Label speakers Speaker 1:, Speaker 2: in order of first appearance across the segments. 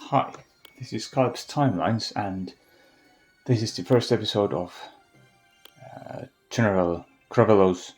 Speaker 1: Hi, this is Skylapse Timelines, and this is the first episode of General Gravelous.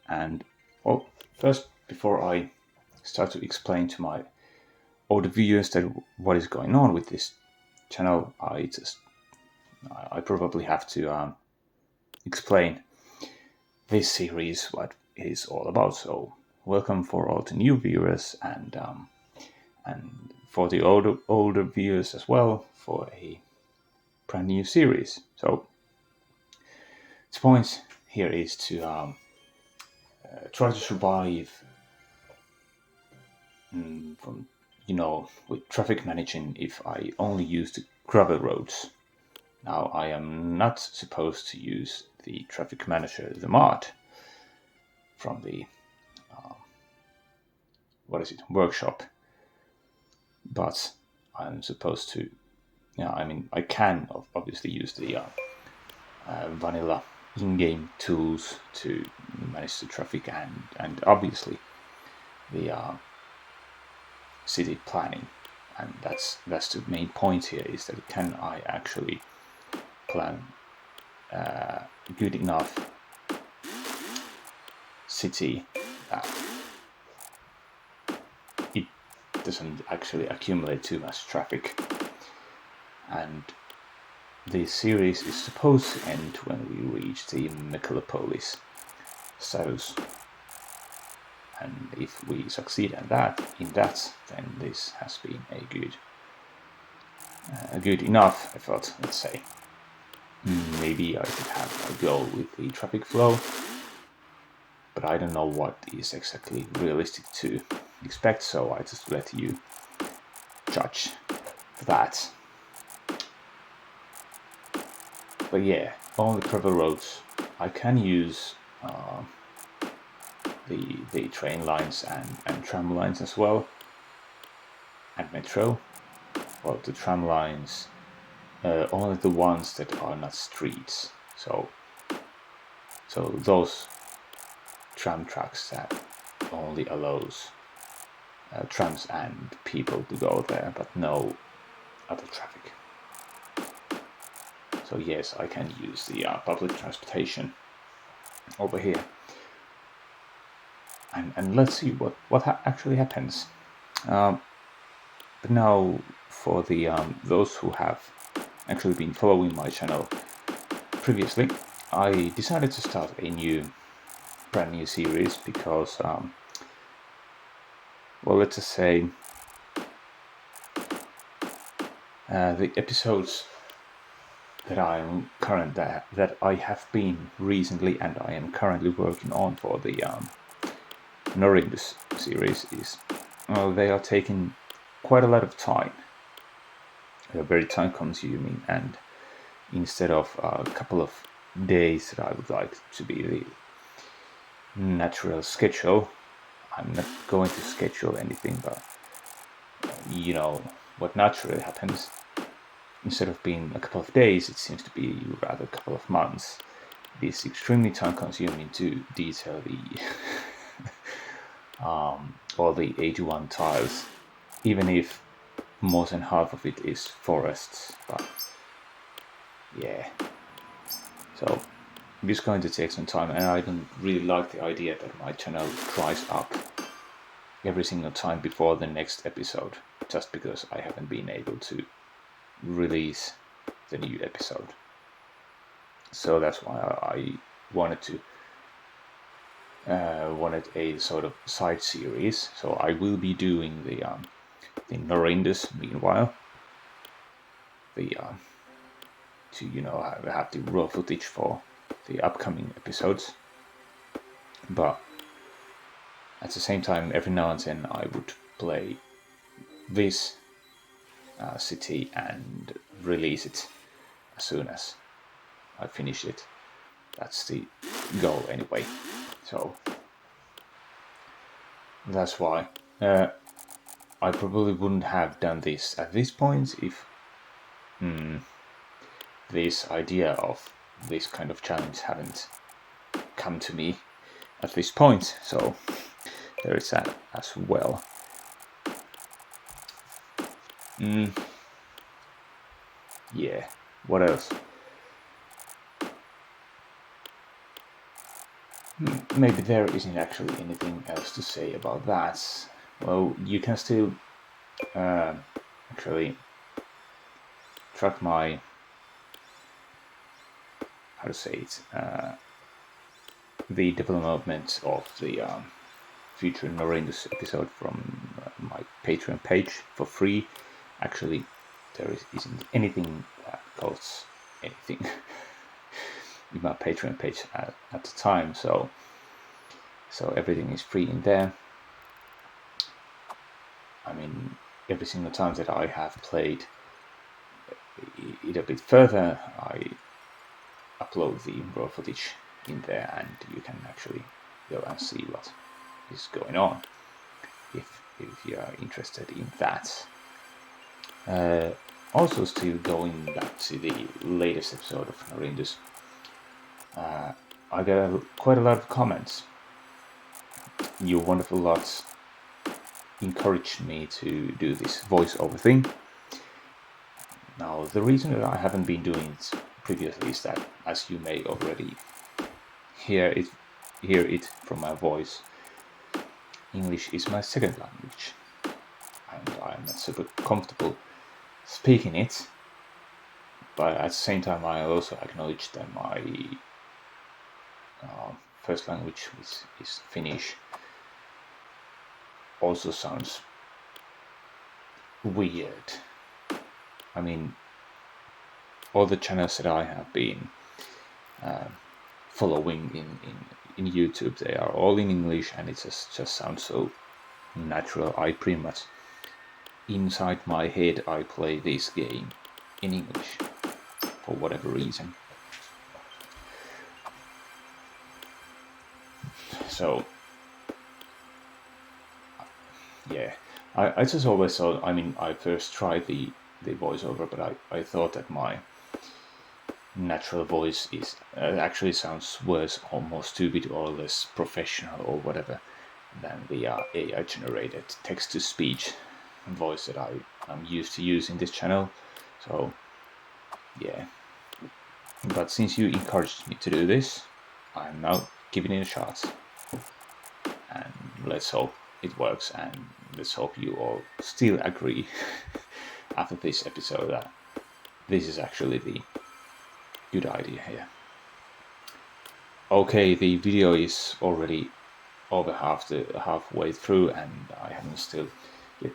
Speaker 1: And well, first, before I start to explain to my older viewers that what is going on with this channel, I probably have to explain this series, what it is all about. So, welcome for all the new viewers, and for the older viewers as well, for a brand new series. So its point here is to try to survive from with traffic managing if I only use the gravel roads. Now I am not supposed to use the traffic manager, the mod, from the workshop, but I'm supposed to. I can obviously use the vanilla in-game tools to manage the traffic and obviously the city planning, and that's the main point here, is that can I actually plan good enough city that it doesn't actually accumulate too much traffic. And this series is supposed to end when we reach the megalopolis status, and if we succeed in that, then this has been a good enough effort, let's say. Maybe I could have a go with the traffic flow, but I don't know what is exactly realistic to expect, so I just let you judge for that. But yeah, on the gravel roads, I can use the train lines and tram lines as well, and metro. Well, the tram lines, only the ones that are not streets. So those tram tracks that only allows trams and people to go there, but no other traffic. So yes, I can use the public transportation over here. And let's see what actually happens. But now, for the those who have actually been following my channel previously, I decided to start a brand new series because, let's just say, the episodes that I have been recently and I am currently working on for the Norindus series they are taking quite a lot of time. They're very time consuming, and instead of a couple of days that I would like to be the natural schedule, I'm not going to schedule anything, but what naturally happens. Instead of being a couple of days, it seems to be rather a couple of months. It is extremely time consuming to detail the all the 81 tiles, even if more than half of it is forests. But yeah, so it's going to take some time, and I don't really like the idea that my channel dries up every single time before the next episode, just because I haven't been able to release the new episode. So that's why I wanted a sort of side series. So I will be doing the Norindus meanwhile, to have the raw footage for the upcoming episodes. But at the same time, every now and then I would play this city and release it as soon as I finish it. That's the goal anyway. So that's why I probably wouldn't have done this at this point if this idea of this kind of challenge hadn't come to me at this point. So there is that as well. yeah, what else? Maybe there isn't actually anything else to say about that. Well, you can still actually track my, how to say it, the development of the future Norindus episode from my Patreon page for free. Actually, there isn't anything that costs anything in my Patreon page at the time, so everything is free in there. I mean, every single time that I have played it a bit further, I upload the raw footage in there, and you can actually go and see what is going on if you are interested in that. Also, still going back to the latest episode of Norindus, I got quite a lot of comments. You wonderful lots encouraged me to do this voiceover thing. Now, the reason that I haven't been doing it previously is that, as you may already hear it from my voice, English is my second language, and I'm not super comfortable speaking it. But at the same time, I also acknowledge that my first language, which is Finnish, also sounds weird. I mean, all the channels that I have been following in YouTube, they are all in English, and it just sounds so natural. I pretty much, inside my head, I play this game in English for whatever reason. So, yeah, I just always thought, I mean, I first tried the voiceover, but I thought that my natural voice is actually sounds worse or more stupid or less professional or whatever than the AI generated text-to-speech voice that I'm used to use in this channel. So, yeah. But since you encouraged me to do this, I'm now giving it a shot. And let's hope it works, and let's hope you all still agree after this episode that this is actually the good idea here. Okay, the video is already over halfway through, and I haven't still yet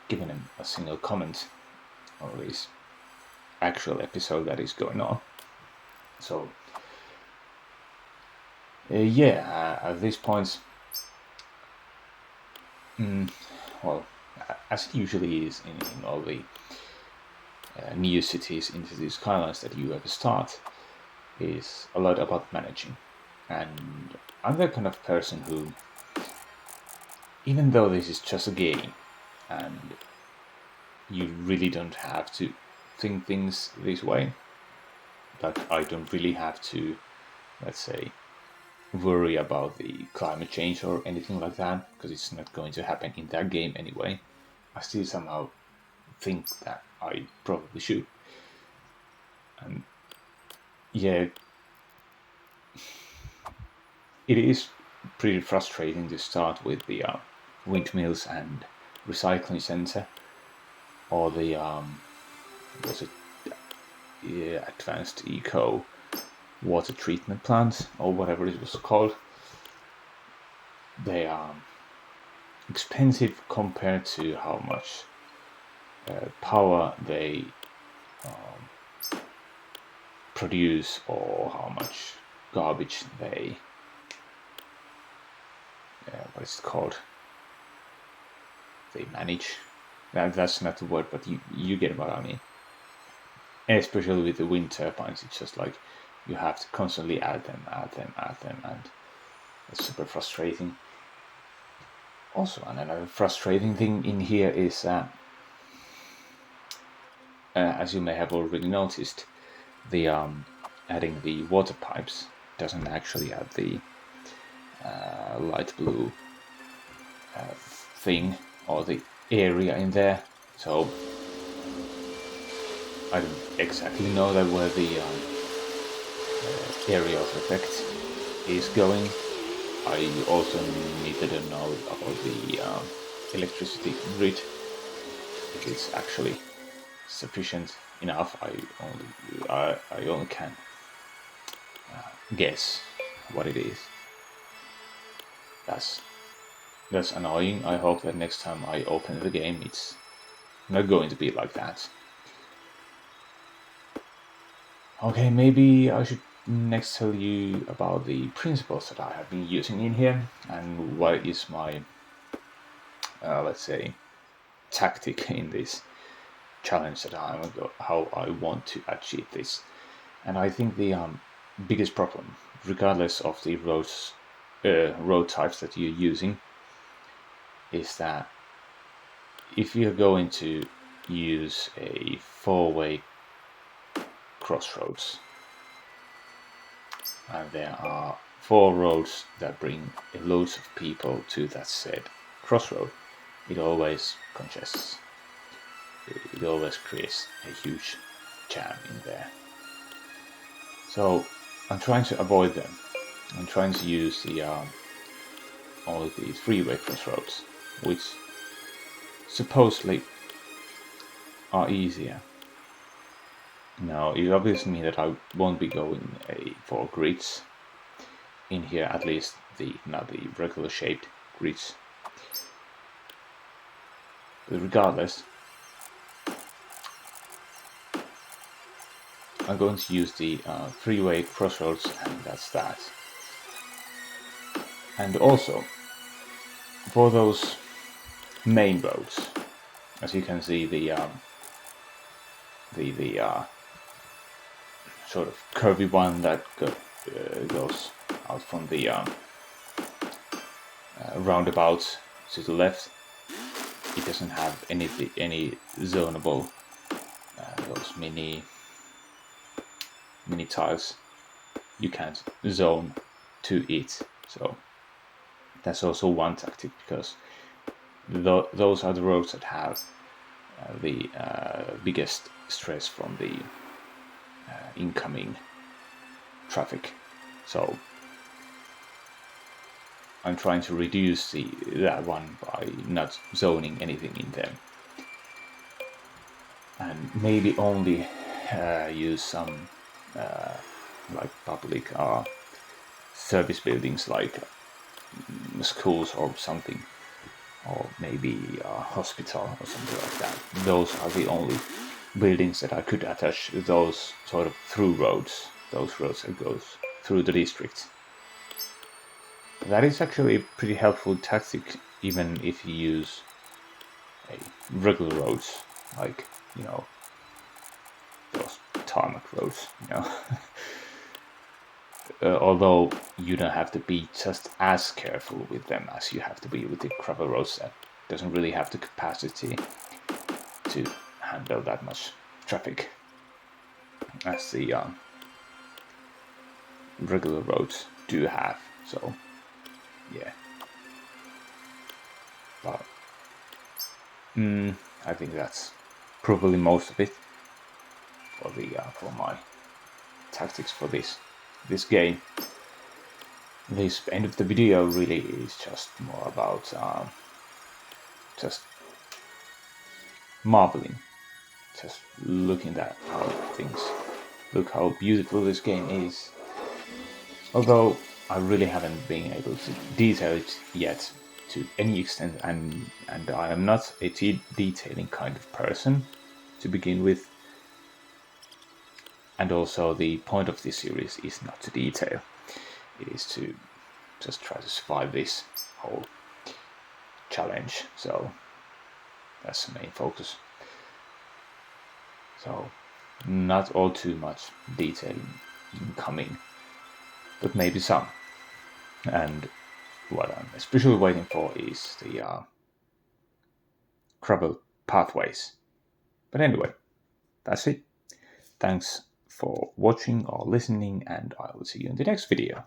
Speaker 1: given him a single comment on this actual episode that is going on. So, at this point, well, as it usually is in all the new cities into the Skylapse that you ever start, is a lot about managing. And I'm the kind of person who, even though this is just a game, and you really don't have to think things this way, like I don't really have to, let's say, worry about the climate change or anything like that, because it's not going to happen in that game anyway. I still somehow think that I probably should. And yeah, it is pretty frustrating to start with the windmills and recycling center, or the advanced eco water treatment plant, or whatever it was called. They are expensive compared to how much power they produce, or how much garbage they what is it called? They manage. That's not the word, but you get what I mean. And especially with the wind turbines, it's just like you have to constantly add them, and it's super frustrating. Also, another frustrating thing in here is that, as you may have already noticed, the adding the water pipes doesn't actually add the light blue thing or the area in there. So I don't exactly know that where the area of effect is going. I also needed to know about the electricity grid, if it's actually sufficient enough. I only can guess what it is. That's annoying. I hope that next time I open the game, it's not going to be like that. Okay, maybe I should next tell you about the principles that I have been using in here and what is my, let's say, tactic in this challenge that how I want to achieve this. And I think the biggest problem, regardless of the road types that you're using, is that if you're going to use a four-way crossroads, and there are 4 roads that bring loads of people to that said crossroad, it always congests. It always creates a huge jam in there. So I'm trying to avoid them. I'm trying to use the only the 3-way crossroads, which supposedly are easier. Now, it obviously means that I won't be going for grids in here, at least not the regular shaped grids. But regardless, I'm going to use the 3-way crossroads, and that's that. And also, for those main roads, as you can see, the sort of curvy one that goes out from the roundabout to the left. It doesn't have any zonable those mini tiles. You can't zone to it, so that's also one tactic, because those are the roads that have the biggest stress from the incoming traffic. So I'm trying to reduce that one by not zoning anything in them, and maybe only use some like public service buildings, like schools or something, or maybe a hospital or something like that. Those are the only buildings that I could attach those sort of through roads, those roads that goes through the district. That is actually a pretty helpful tactic, even if you use regular roads, like, those tarmac roads, although you don't have to be just as careful with them as you have to be with the gravel roads that doesn't really have the capacity to handle that much traffic as the regular roads do have. So yeah, but I think that's probably most of it for my tactics for this game. This end of the video really is just more about just marveling, just looking at how things look, how beautiful this game is. Although I really haven't been able to detail it yet to any extent, and I am not a detailing kind of person to begin with. And also, the point of this series is not to detail. It is to just try to survive this whole challenge. So that's the main focus. So not all too much detailing incoming, but maybe some. And what I'm especially waiting for is the gravel pathways. But anyway, that's it. Thanks for watching or listening, and I will see you in the next video.